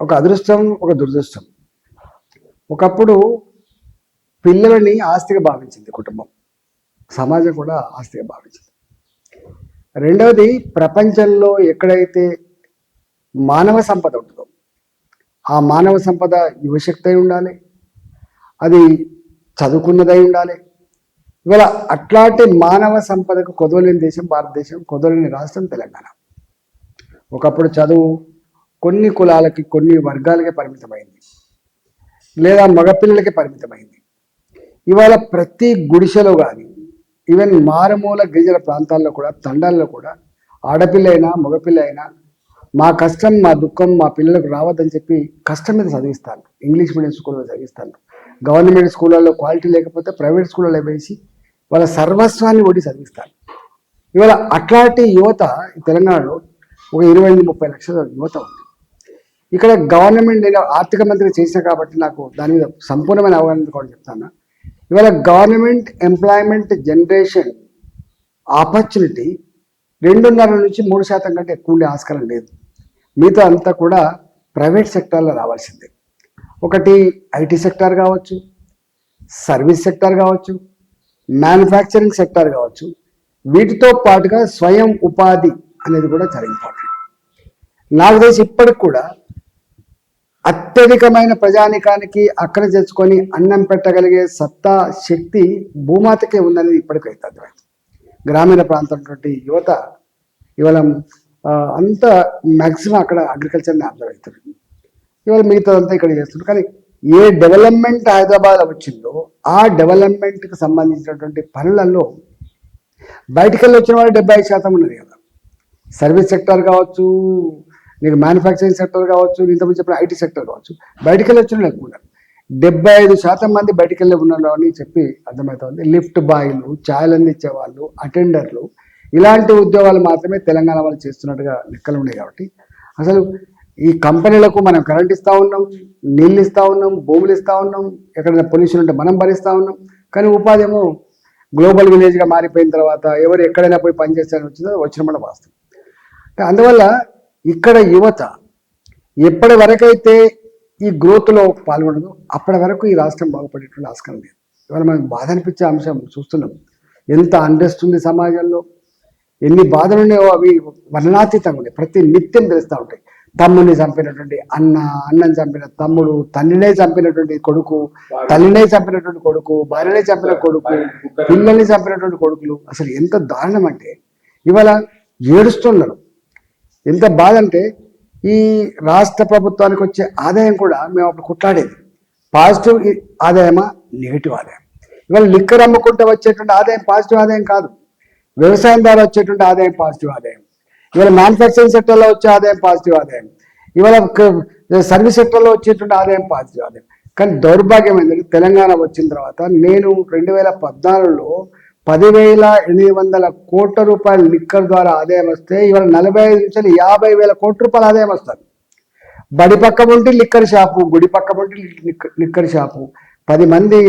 ఒక అదృష్టం, ఒక దురదృష్టం. ఒకప్పుడు పిల్లలని ఆస్తిగా భావించింది కుటుంబం, సమాజం కూడా ఆస్తిగా భావించింది. రెండవది, ప్రపంచంలో ఎక్కడైతే మానవ సంపద ఉంటుందో ఆ మానవ సంపద యువశక్తి అయి ఉండాలి, అది చదువుకున్నదై ఉండాలి. ఇవాళ అట్లాంటి మానవ సంపదకు కొదవలేని దేశం భారతదేశం, కొదవలేని రాష్ట్రం తెలంగాణ. ఒకప్పుడు చదువు కొన్ని కులాలకి, కొన్ని వర్గాలకే పరిమితమైంది, లేదా మగపిల్లలకే పరిమితమైంది. ఇవాళ ప్రతి గుడిసెలో కానీ, ఈవెన్ మారుమూల గిరిజన ప్రాంతాల్లో కూడా, తండాల్లో కూడా ఆడపిల్ల అయినా మగపిల్ల అయినా మా కష్టం, మా దుఃఖం మా పిల్లలకు రావద్దని చెప్పి కష్టం మీద చదివిస్తాను. ఇంగ్లీష్ మీడియం స్కూల్లో చదివిస్తాను. గవర్నమెంట్ స్కూళ్ళల్లో క్వాలిటీ లేకపోతే ప్రైవేట్ స్కూళ్ళలో వేసి వాళ్ళ సర్వస్వాన్ని ఒడి చదివిస్తాను. ఇవాళ అట్లాంటి యువత తెలంగాణలో ఒక 20-30 లక్షల యువత ఉంది. ఇక్కడ గవర్నమెంట్, నేను ఆర్థిక మంత్రి చేసిన కాబట్టి నాకు దాని మీద సంపూర్ణమైన అవగాహన కూడా చెప్తాను. ఇవాళ గవర్నమెంట్ ఎంప్లాయ్మెంట్ జనరేషన్ ఆపర్చునిటీ 2.5 నుంచి 3% కంటే ఎక్కువ ఉండే ఆస్కారం లేదు. మిగతా అంతా కూడా ప్రైవేట్ సెక్టార్లో రావాల్సిందే. ఒకటి ఐటీ సెక్టార్ కావచ్చు, సర్వీస్ సెక్టార్ కావచ్చు, మ్యానుఫ్యాక్చరింగ్ సెక్టార్ కావచ్చు. వీటితో పాటుగా స్వయం ఉపాధి అనేది కూడా చాలా ఇంపార్టెంట్. నాకు తెలిసి ఇప్పటికి కూడా అత్యధికమైన ప్రజానికానికి అక్కడ తెచ్చుకొని అన్నం పెట్టగలిగే సత్తా, శక్తి భూమాతకే ఉందనేది ఇప్పటికైతే అర్థమైంది. గ్రామీణ ప్రాంతం యువత ఇవాళ అంతా మ్యాక్సిమం అక్కడ అగ్రికల్చర్ని అబ్జర్వ్ అవుతుంది. ఇవాళ మిగతాదంతా ఇక్కడ చేస్తుంది. కానీ ఏ డెవలప్మెంట్ హైదరాబాద్ వచ్చిందో ఆ డెవలప్మెంట్కి సంబంధించినటువంటి పనులలో బయటికి వెళ్ళి వచ్చిన వాళ్ళు 75% ఉన్నది కదా. సర్వీస్ సెక్టర్ కావచ్చు, నీకు మ్యానుఫ్యాక్చరింగ్ సెక్టర్ కావచ్చు, ఇంతకుముందు చెప్పిన ఐటీ సెక్టర్ కావచ్చు, బయటికి వెళ్ళి వచ్చిన లేకుండా 75% మంది బయటికి వెళ్ళి ఉన్నారు అని చెప్పి అర్థమవుతుంది. లిఫ్ట్ బాయ్లు, ఛాయలు అందించే వాళ్ళు, అటెండర్లు, ఇలాంటి ఉద్యోగాలు మాత్రమే తెలంగాణ వాళ్ళు చేస్తున్నట్టుగా లెక్కలు ఉన్నాయి. కాబట్టి అసలు ఈ కంపెనీలకు మనం కరెంట్ ఇస్తూ ఉన్నాం, నీళ్ళు ఇస్తూ ఉన్నాం, భూములు ఇస్తూ ఉన్నాం, ఎక్కడైనా పొల్యూషన్ ఉంటే మనం భరిస్తూ ఉన్నాం. కానీ ఉపాధి ఏమో గ్లోబల్ విలేజ్గా మారిపోయిన తర్వాత ఎవరు ఎక్కడైనా పోయి పనిచేస్తారని వచ్చిన మన వాస్తవం. అందువల్ల ఇక్కడ యువత ఎప్పటి వరకైతే ఈ గ్రోత్లో పాల్గొనదో అప్పటి వరకు ఈ రాష్ట్రం బాగుపడేటువంటి ఆస్కారం లేదు. ఇవాళ మనకు బాధ అనిపించే అంశం చూస్తున్నాం. ఎంత అండస్ట్ ఉంది సమాజంలో, ఎన్ని బాధలు ఉన్నాయో అవి వర్ణనాతీతంగా ఉన్నాయి. ప్రతి నిత్యం తెలుస్తూ ఉంటాయి. తమ్ముడిని చంపినటువంటి అన్న, అన్నని చంపిన తమ్ముడు, తండ్రినే చంపినటువంటి కొడుకు, తల్లినే చంపినటువంటి కొడుకు, భార్యనే చంపిన కొడుకు, పిల్లల్ని చంపినటువంటి కొడుకులు. అసలు ఎంత దారుణం అంటే ఇవాళ ఏడుస్తున్నారు. ఎంత బాధ అంటే ఈ రాష్ట్ర ప్రభుత్వానికి వచ్చే ఆదాయం కూడా మేము అప్పుడు కొట్లాడేది పాజిటివ్ ఆదాయమా, నెగిటివ్ ఆదాయం. ఇవాళ లిక్కర్ అమ్ముకుంటే వచ్చేటువంటి ఆదాయం పాజిటివ్ ఆదాయం కాదు. వ్యవసాయం ద్వారా వచ్చేటువంటి ఆదాయం పాజిటివ్ ఆదాయం. ఇవాళ మ్యానుఫ్యాక్చరింగ్ సెక్టర్లో వచ్చే ఆదాయం పాజిటివ్ ఆదాయం. ఇవాళ సర్వీస్ సెక్టర్లో వచ్చేటువంటి ఆదాయం పాజిటివ్ ఆదాయం. కానీ దౌర్భాగ్యం ఏంటంటే తెలంగాణ వచ్చిన తర్వాత నేను 2014లో 10,800 కోట్ల రూపాయల లిక్కర్ ద్వారా ఆదాయం వస్తే ఇవాళ 45 నుంచి 50,000 కోట్ల రూపాయల ఆదాయం వస్తుంది. బడి పక్క ఉంటే లిక్కర్ షాపు, గుడి పక్క ఉంటే లిక్కర్ షాపు, 10 మంది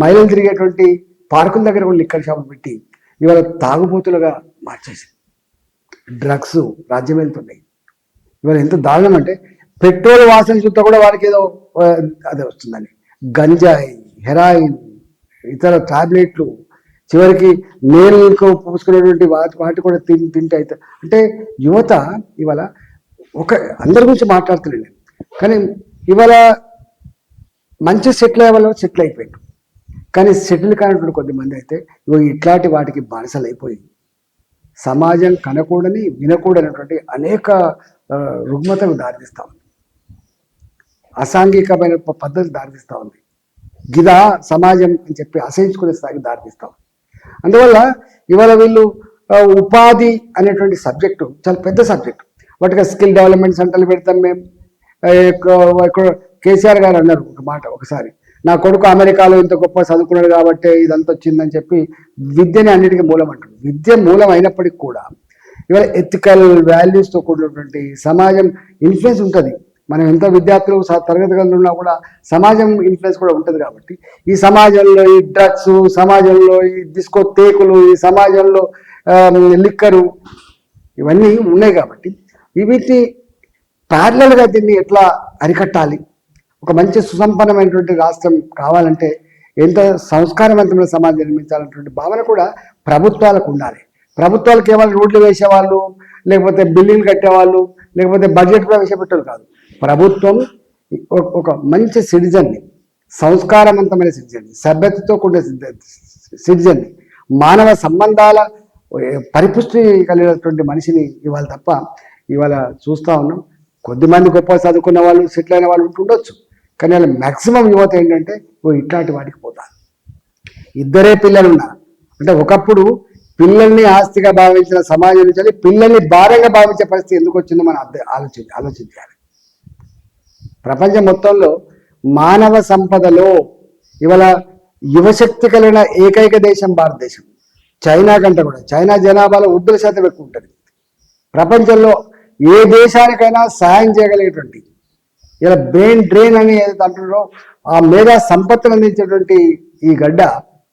మహిళలు తిరిగేటువంటి పార్కుల దగ్గర కూడా లిక్కర్ షాపులు పెట్టి ఇవాళ తాగుబోతులుగా మార్చేసి డ్రగ్స్ రాజ్యం వెళ్తున్నాయి. ఇవాళ ఎంత దారుణం అంటే పెట్రోల్ వాసన చూస్తే కూడా వారికి ఏదో అదే వస్తుందని, గంజాయి, హెరాయిన్, ఇతర టాబ్లెట్లు, చివరికి నేలకు పూసుకునేటువంటి వాటి కూడా తింటే అయితే అంటే యువత ఇవాళ అందరి గురించి మాట్లాడుతున్నాను. కానీ ఇవాళ మంచి సెటిల్ అయ్యే వాళ్ళు సెటిల్ అయిపోయారు. కానీ సెటిల్ కానటువంటి కొద్దిమంది అయితే ఇట్లాంటి వాటికి బానిసలు అయిపోయి సమాజం కనకూడని, వినకూడనటువంటి అనేక రుగ్మతలు దారితీస్తూ ఉంది. అసాంఘికమైన పద్ధతి దారితీస్తూ ఉంది. గిదా సమాజం అని చెప్పి అసహించుకునే స్థాయికి దారితీస్తూ ఉంది. అందువల్ల ఇవాళ వీళ్ళు ఉపాధి అనేటువంటి సబ్జెక్టు చాలా పెద్ద సబ్జెక్టు. వాటికి స్కిల్ డెవలప్మెంట్ సెంటర్లు పెడతాం మేము. కేసీఆర్ గారు అన్నారు ఒక మాట ఒకసారి, నా కొడుకు అమెరికాలో ఇంత గొప్ప చదువుకున్నాడు కాబట్టి ఇదంతా వచ్చిందని చెప్పి విద్యని అన్నిటికీ మూలం అంటారు. విద్య మూలం అయినప్పటికీ కూడా ఇవాళ ఎథికల్ వాల్యూస్తో కూడినటువంటి సమాజం ఇన్ఫ్లుయెన్స్ ఉంటుంది. మనం ఎంత విద్యార్థులు తరగతి గదులు ఉన్నా కూడా సమాజం ఇన్ఫ్లుయెన్స్ కూడా ఉంటుంది. కాబట్టి ఈ సమాజంలో ఈ డ్రగ్స్, సమాజంలో ఈ డిస్కో తేకులు, ఈ సమాజంలో లిక్కరు, ఇవన్నీ ఉన్నాయి. కాబట్టి వీటి ప్యారలల్గా దీన్ని ఎట్లా అరికట్టాలి, ఒక మంచి సుసంపన్నమైనటువంటి రాష్ట్రం కావాలంటే ఎంత సంస్కారవంతమైన సమాజం నిర్మించాలన్నటువంటి భావన కూడా ప్రభుత్వాలకు ఉండాలి. ప్రభుత్వాలు కేవలం రోడ్లు వేసేవాళ్ళు, లేకపోతే బిల్డింగ్లు కట్టేవాళ్ళు, లేకపోతే బడ్జెట్ ప్రవేశపెట్టేవాళ్ళు కాదు. ప్రభుత్వం ఒక మంచి సిటిజన్ని, సంస్కారవంతమైన సిటిజన్ని, సభ్యతతో కూడిన సిటిజన్ని, మానవ సంబంధాల పరిపుష్టి కలిగినటువంటి మనిషిని ఇవాళ తప్ప ఇవాళ చూస్తూ ఉన్నాం. కొద్దిమంది గొప్ప చదువుకున్న వాళ్ళు, సెటిల్ అయిన వాళ్ళు ఉంటుండొచ్చు, కానీ వాళ్ళ మ్యాక్సిమం యువత ఏంటంటే ఇట్లాంటి వాటికి పోతారు. ఇద్దరే పిల్లలు ఉన్నారు అంటే ఒకప్పుడు పిల్లల్ని ఆస్తిగా భావించిన సమాజం నుంచి పిల్లల్ని భారంగా భావించే పరిస్థితి ఎందుకు వచ్చిందో మనం ఆలోచించాలి. ప్రపంచం మొత్తంలో మానవ సంపదలో ఇవాళ యువశక్తి కలిగిన ఏకైక దేశం భారతదేశం. చైనా కంటే కూడా, చైనా జనాభాలో వృద్ధుల శాతం ఎక్కువ ఉంటుంది. ప్రపంచంలో ఏ దేశానికైనా సహాయం చేయగలిగేటువంటి ఇలా బ్రెయిన్ డ్రెయిన్ అని ఏదైతే అంటున్నారో ఆ మేధా సంపత్తిని అందించేటువంటి ఈ గడ్డ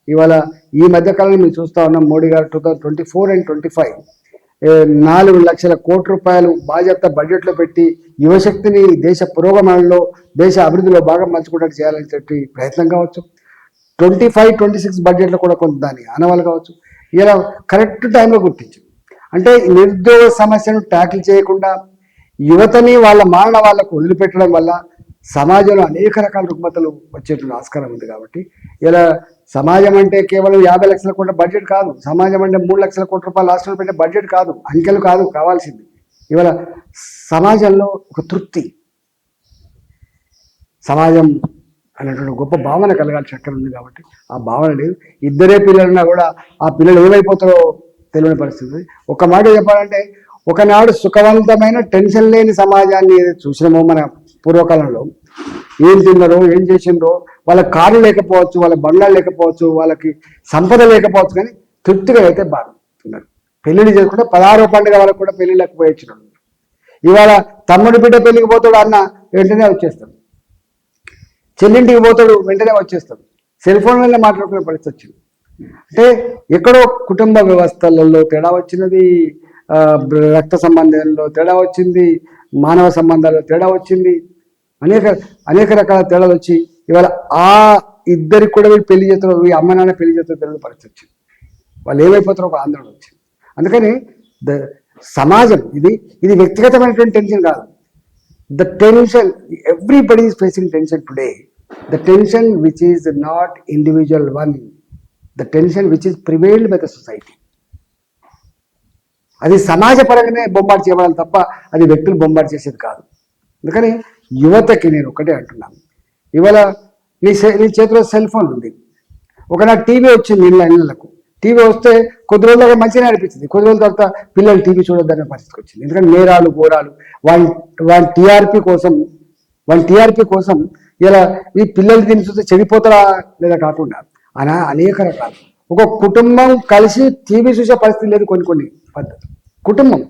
ఇవాళ ఈ మధ్యకాలంలో మేము చూస్తూ ఉన్నాం. మోడీ గారు 2024 and 2025 4 లక్షల కోట్ల రూపాయలు బాధ్యత బడ్జెట్లో పెట్టి యువశక్తిని దేశ పురోగమనంలో, దేశ అభివృద్ధిలో భాగం పంచుకోవడానికి చేయాలని చెప్పి ప్రయత్నం కావచ్చు. 25-26 బడ్జెట్లో కూడా కొంత దాన్ని ఆనవాళ్ళు కావచ్చు. ఇలా కరెక్ట్ టైంలో గుర్తించు అంటే నిరుద్యోగ సమస్యను ట్యాకిల్ చేయకుండా యువతని వాళ్ళ మారణ వాళ్ళకు వదిలిపెట్టడం వల్ల సమాజంలో అనేక రకాల రుగ్మతలు వచ్చేటువంటి ఆస్కారం ఉంది. కాబట్టి ఇలా సమాజం అంటే కేవలం 50 లక్షల కోట్ల బడ్జెట్ కాదు, సమాజం అంటే 3 లక్షల కోట్ల రూపాయలు రాష్ట్రంలో పెట్టే బడ్జెట్ కాదు, అంకెలు కాదు కావాల్సింది. ఇవాళ సమాజంలో ఒక తృప్తి, సమాజం అనేటువంటి గొప్ప భావన కలగాల్సిన అక్కడ ఉంది. కాబట్టి ఆ భావన లేదు. ఇద్దరే పిల్లలున్నా కూడా ఆ పిల్లలు ఏమైపోతారో తెలియని పరిస్థితి. ఒక మాట చెప్పాలంటే ఒకనాడు సుఖవంతమైన టెన్షన్ లేని సమాజాన్ని చూసినామో మన పూర్వకాలంలో, ఏం తిన్నారో ఏం చేసిండ్రో, వాళ్ళ కార్లు లేకపోవచ్చు, వాళ్ళ బండ్లు లేకపోవచ్చు, వాళ్ళకి సంపద లేకపోవచ్చు, కానీ తృప్తిగా అయితే బాగుతున్నారు. పెళ్లిళ్ళు చేసుకుంటే 16వ పండుగ వాళ్ళకు కూడా పెళ్లి లేకపోయించినాడు. ఇవాళ తమ్ముడి బిడ్డ పెళ్లికి పోతాడు అన్న వెంటనే వచ్చేస్తాడు, చెల్లింటికి పోతాడు వెంటనే వచ్చేస్తాడు, సెల్ ఫోన్ వల్ల మాట్లాడుకునే పరిస్థితి వచ్చింది. అంటే ఎక్కడో కుటుంబ వ్యవస్థలలో తేడా వచ్చినది, రక్త సంబంధాలలో తేడా వచ్చింది, మానవ సంబంధాల్లో తేడా వచ్చింది, అనేక రకాల తేడాలు వచ్చి ఇవాళ ఆ ఇద్దరికి కూడా వీళ్ళు పెళ్లి చేస్తారు, ఈ అమ్మ నాన్న పెళ్లి చేస్తారు తెలియని పరిస్థితి వచ్చింది. వాళ్ళు ఏమైపోతారో ఒక ఆందోళన వచ్చింది. అందుకని సమాజం ఇది వ్యక్తిగతమైనటువంటి టెన్షన్ కాదు. The tension everybody is facing tension today. The tension which is not individual one, the tension which is prevailed by the society. అది సమాజపరంగానే బొంబాటు చేయబడాలి తప్ప అది వ్యక్తులు బొంబాటు చేసేది కాదు. అందుకని యువతకి నేను ఒకటే అంటున్నాను, ఇవాళ నీ చేతిలో సెల్ ఫోన్ ఉంది. ఒకనాడు టీవీ వచ్చింది ఇళ్ళకు. టీవీ వస్తే కొద్ది రోజులుగా మంచిగా అనిపించింది, కొద్ది రోజుల తర్వాత పిల్లలు టీవీ చూడొద్దనే పరిస్థితికి వచ్చింది. ఎందుకంటే నేరాలు ఘోరాలు వాళ్ళ టీఆర్పీ కోసం ఇలా ఈ పిల్లలు దీన్ని చూస్తే చెడిపోతారా లేదా కాకుండా అనేక రకాలు. ఒక కుటుంబం కలిసి టీవీ చూసే పరిస్థితి లేదు. కొన్ని పద్ధతులు కుటుంబం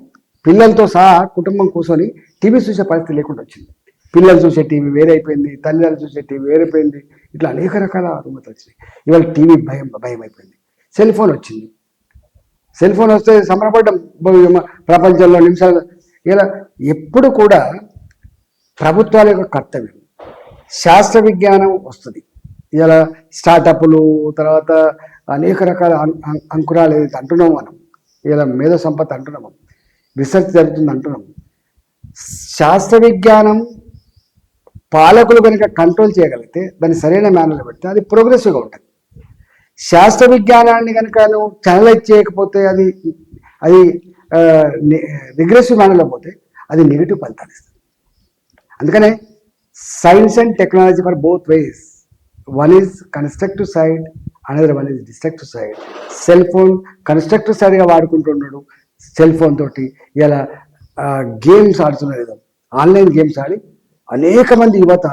పిల్లలతో సహా కుటుంబం కూర్చొని టీవీ చూసే పరిస్థితి లేకుండా వచ్చింది. పిల్లలు చూసే టీవీ వేరైపోయింది, తల్లిదండ్రులు చూసే టీవీ వేరైపోయింది. ఇట్లా అనేక రకాల రుగ్మతలు వచ్చినాయి. ఇవాళ టీవీ భయం అయిపోయింది. సెల్ ఫోన్ వచ్చింది. సెల్ ఫోన్ వస్తే సంబరపడ్డం ప్రపంచంలో నిమిషాలు. ఇలా ఎప్పుడు కూడా ప్రభుత్వాల యొక్క కర్తవ్యం, శాస్త్ర విజ్ఞానం వస్తుంది. ఇలా స్టార్టప్లు, తర్వాత అనేక రకాల అంకురాలు ఏదైతే అంటున్నాము మనం, ఇలా మేధో సంపత్తి అంటున్నాము, రీసెర్చ్ జరుగుతుంది అంటున్నాము. శాస్త్ర విజ్ఞానం పాలకులు కనుక కంట్రోల్ చేయగలిగితే, దాన్ని సరైన మేనర్లో పెడితే అది ప్రోగ్రెసివ్గా ఉంటుంది. శాస్త్ర విజ్ఞానాన్ని కనుక నువ్వు ఛానలైజ్ చేయకపోతే అది రిగ్రెసివ్ మేనర్లో పోతే అది నెగిటివ్ ఫలితాలు ఇస్తుంది. అందుకనే science and technology for both ways. One is constructive side, another one is destructive side. Cell phone constructive సైడ్గా వాడుకుంటున్నాడు. సెల్ ఫోన్ తోటి ఇలా గేమ్స్ ఆడుతున్నారు, ఆన్లైన్ గేమ్స్ ఆడి అనేక మంది యువత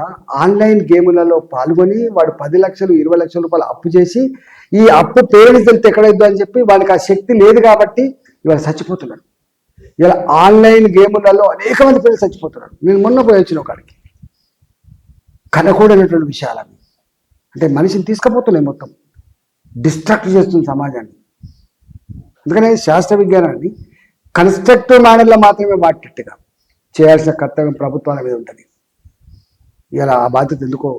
ఆన్లైన్ గేములలో పాల్గొని వాడు 10 లక్షలు 20 లక్షల రూపాయలు అప్పు చేసి, ఈ అప్పు పేరుని తెలితే ఎక్కడైద్దో అని చెప్పి వాడికి ఆ శక్తి లేదు కాబట్టి ఇవాళ చచ్చిపోతున్నాడు. ఇలా ఆన్లైన్ గేములలో అనేక మంది పిల్లలు చచ్చిపోతున్నారు. నేను మొన్న పోయి వచ్చిన ఒకడికి కనకూడనటువంటి విషయాలు అవి. అంటే మనిషిని తీసుకుపోతున్నాయి, మొత్తం డిస్ట్రాక్ట్ చేస్తుంది సమాజాన్ని. అందుకనే శాస్త్ర విజ్ఞానాన్ని కన్స్ట్రక్టివ్ మేనర్లో మాత్రమే వాడేటట్టుగా చేయాల్సిన కర్తవ్యం ప్రభుత్వాల మీద ఉంటుంది. ఇలా ఆ బాధ్యత ఎందుకో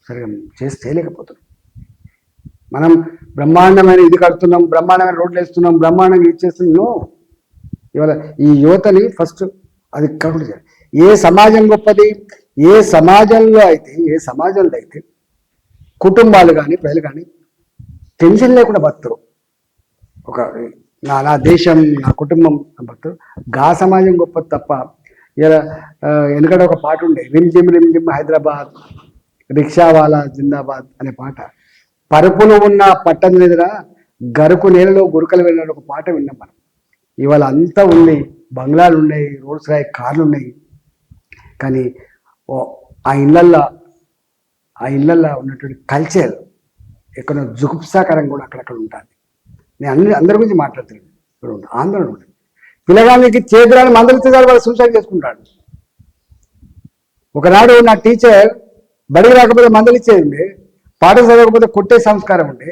సరిగా చేయలేకపోతున్నాం. మనం బ్రహ్మాండమైన ఇది కడుతున్నాం, బ్రహ్మాండమైన రోడ్లు వేస్తున్నాం, బ్రహ్మాండంగా ఇచ్చేస్తున్నాం. ఇవాళ ఈ యువతని ఫస్ట్ అది కాకుండా చేయాలి. ఏ సమాజం గొప్పది, ఏ సమాజంలో అయితే కుటుంబాలు కానీ ప్రజలు కానీ టెన్షన్ లేకుండా బతురు. ఒక నా దేశం, నా కుటుంబం బతురు. గా సమాజం గొప్పది తప్ప ఇలా వెనకడ ఒక పాట ఉండే, రిమ్ జిమ్ హైదరాబాద్, రిక్షావాలా జిందాబాద్ అనే పాట. పరుపులు ఉన్న పట్టణం ఎదుర గరుకు నేలలో గురుకలు వెళ్ళిన ఒక పాట విన్నాం మనం. ఇవాళ అంతా ఉంది, బంగ్లాలు ఉన్నాయి, రోడ్స్ రాయి కార్లు ఉన్నాయి, కానీ ఆ ఇళ్ళల్లో ఉన్నటువంటి కల్చర్ ఎక్కడ జుగుప్సాకరం కూడా అక్కడక్కడ ఉంటుంది. నేను అందరి గురించి మాట్లాడుతున్నాను. ఇక్కడ ఆందోళన ఉంటుంది. పిల్లగానికి చేతురాని మందలిస్తే వాళ్ళు సూసైడ్ చేసుకుంటాడు. ఒకనాడు నా టీచర్ బడికి రాకపోతే మందలిచ్చేది, పాట చదవకపోతే కొట్టే సంస్కారం ఉండే,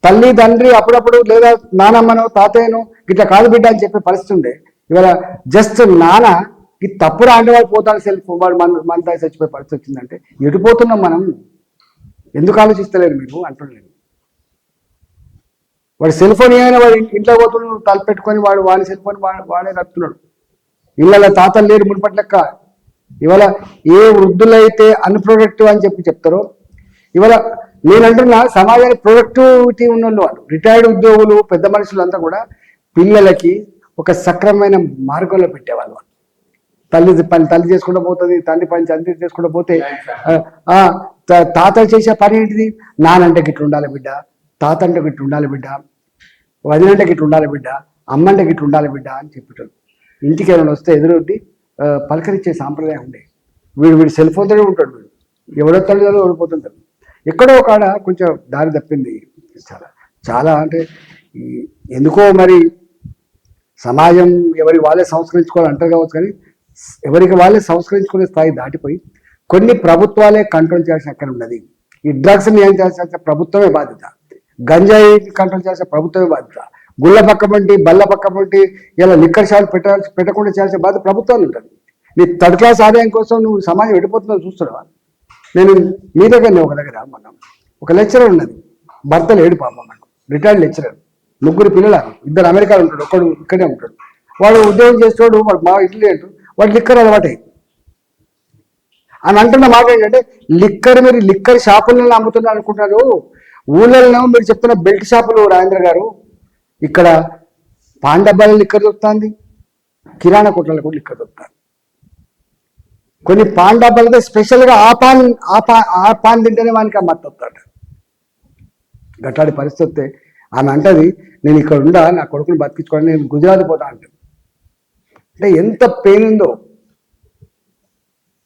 తల్లి తండ్రి అప్పుడప్పుడు లేదా నానమ్మను తాతయ్యను ఇట్లా కాదు బిడ్డ అని చెప్పే పరిస్థితి ఉండే. ఇవాళ జస్ట్ నాన్న ఈ తప్పుడు ఆండవాడు పోతాడు, సెల్ఫ్ వాడు మన చచ్చిపోయే పరిస్థితి వచ్చిందంటే ఎటుపోతున్నాం మనం? ఎందుకు ఆలోచిస్తలేరు మీరు అంటున్నాను. వాడు సెల్ ఫోన్ ఏమైనా వాడు ఇంట్లో పోతున్నాడు, తలపెట్టుకొని వాడి సెల్ ఫోన్ వాడే కడుతున్నాడు. ఇళ్ళ తాతలు లేరు మునుపటి లెక్క. ఇవాళ ఏ వృద్ధులైతే అన్ప్రొడక్టివ్ అని చెప్తారో, ఇవాళ నేనంటున్నా సమాజానికి ప్రొడక్టివిటీ ఉన్న వాళ్ళు రిటైర్డ్ ఉద్యోగులు, పెద్ద మనుషులు అంతా కూడా పిల్లలకి ఒక సక్రమమైన మార్గంలో పెట్టేవాళ్ళు. తల్లి చేసుకుంటూ పోతుంది, తండ్రి పని చేసుకుంటూ పోతే తాతలు చేసే పని ఏంటిది? నానంటే గిట్ల ఉండాలి బిడ్డ, తాత అంటే గిట్ల ఉండాలి బిడ్డ, వదినంటే గిట్ల ఉండాలి బిడ్డ, అమ్మంటే గిట్ల ఉండాలి బిడ్డ అని చెప్పేటోళ్ళు. ఇంటికి ఏమైనా వస్తే ఎదురొడ్డి పలకరించే సాంప్రదాయం ఉండే. వీడు సెల్ ఫోన్తోనే ఉంటాడు, వీడు ఎవడో తల్లిదండ్రులు ఓడిపోతుంటారు. ఎక్కడో కాడ కొంచెం దారి తప్పింది. చాలా అంటే ఎందుకో మరి సమాజం ఎవరికి వాళ్ళే సంస్కరించుకోవాలి అంటారు కావచ్చు, కానీ ఎవరికి వాళ్ళే సంస్కరించుకునే స్థాయి దాటిపోయి కొన్ని ప్రభుత్వాలే కంట్రోల్ చేయాల్సిన అక్కడ ఉన్నది. ఈ డ్రగ్స్ నియంత్రించాల్సిన ప్రభుత్వమే బాధ్యత, గంజాయి కంట్రోల్ చేయాల్సిన ప్రభుత్వమే బాధ్యత, గుళ్ళ పక్క పంటి బల్ల పక్క పంటి ఇలా లిక్కర్ షాపులు పెట్టకుండా చేయాల్సిన బాధ్యత ప్రభుత్వాలు ఉంటుంది. నీ థర్డ్ క్లాస్ ఆదాయం కోసం నువ్వు సమాజం వెళ్ళిపోతున్నావు చూస్తున్నావా? నేను మీ దగ్గరనే ఒక దగ్గర మనం ఒక లెక్చరర్ ఉన్నది, భర్త లేడు పాపం, మనకు రిటైర్డ్ లెక్చరర్, 3 పిల్లలు, 2 అమెరికాలో ఉంటాడు, ఒక్కడు ఇక్కడే ఉంటాడు. వాడు ఉద్యోగం చేసేవాడు, వాడు బాగా ఇల్లు లేదు, వాడు లిక్కర్ అలవాటు అని అంటున్న మాట ఏంటంటే, మీరు లిక్కర్ షాపులను అమ్ముతున్నారు అనుకుంటున్నారు. ఊళ్ళలో మీరు చెప్తున్న బెల్ట్ షాపులు రాజేంద్ర గారు, ఇక్కడ పాన్ డబ్బాల లిక్కర్ దొరుకుతుంది, కిరాణా కొట్లలో కూడా లిక్కర్ దొరుకుతుంది. కొన్ని పాన్ డబ్బాలతో స్పెషల్గా ఆ పాన్ తింటేనే వానికి మత్తు వస్తాడు. గట్టాడి పరిస్థితి ఆమె అంటది, నేను ఇక్కడ ఉండా నా కొడుకుని బతికించుకోవాలి, నేను గుజరాత్ పోతా అంటే ఎంత పెయిన్ ఉందో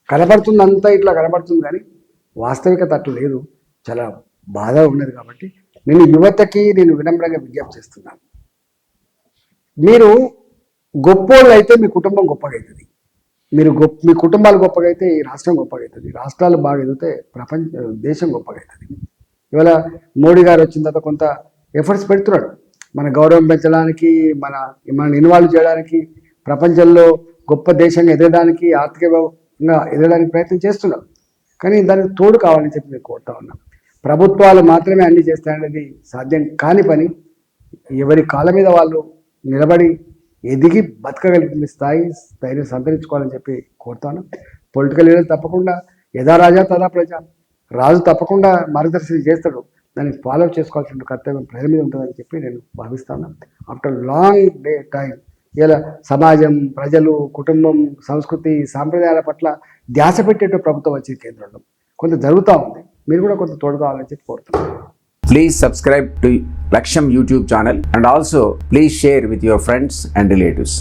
కనబడుతుంది, అంతా ఇట్లా కనబడుతుంది, కానీ వాస్తవికత అట్లా లేదు. చాలా బాధ ఉన్నది. కాబట్టి నేను యువతకి వినమ్రంగా విజ్ఞప్తి చేస్తున్నాను. మీరు గొప్పోళ్ళు అయితే మీ కుటుంబం గొప్పగా అవుతుంది, మీ కుటుంబాలు గొప్పగా అయితే ఈ రాష్ట్రం గొప్పగా అవుతుంది, రాష్ట్రాలు బాగా ఎదిగితే దేశం గొప్పగా అవుతుంది. ఇవాళ మోడీ గారు వచ్చిన తర్వాత కొంత ఎఫర్ట్స్ పెడుతున్నాడు, మన గౌరవం పెంచడానికి, మన ఇన్వాల్వ్ చేయడానికి, ప్రపంచంలో గొప్ప దేశంగా ఎదగడానికి, ఆర్థికంగా ఎదగడానికి ప్రయత్నం చేస్తున్నాడు. కానీ దానికి తోడు కావాలని చెప్పి నేను కోరుతా ఉన్నాను. ప్రభుత్వాలు మాత్రమే అన్ని చేస్తాయనేది సాధ్యం కాని పని. ఎవరి కాళ్ళ మీద వాళ్ళు నిలబడి ఎదిగి బతకగలిగిన స్థాయిని సంతరించుకోవాలని చెప్పి కోరుతాను. పొలిటికల్ లీడర్ తప్పకుండా యథా రాజా తదా ప్రజ, రాజు తప్పకుండా మార్గదర్శనం చేస్తాడు, దాన్ని ఫాలో చేసుకోవాల్సిన కర్తవ్యం ప్రజల మీద ఉంటుందని చెప్పి నేను భావిస్తాను. ఆఫ్టర్ లాంగ్ టైం ఇలా సమాజం, ప్రజలు, కుటుంబం, సంస్కృతి, సాంప్రదాయాల పట్ల ధ్యాస పెట్టేట ప్రభుత్వం వచ్చింది కేంద్రంలో. కొంత జరుగుతూ ఉంది, మీరు కూడా కొంత తోడు కావాలని చెప్పి కోరుతున్నాను. Please subscribe to Laksham YouTube channel and also please share with your friends and relatives.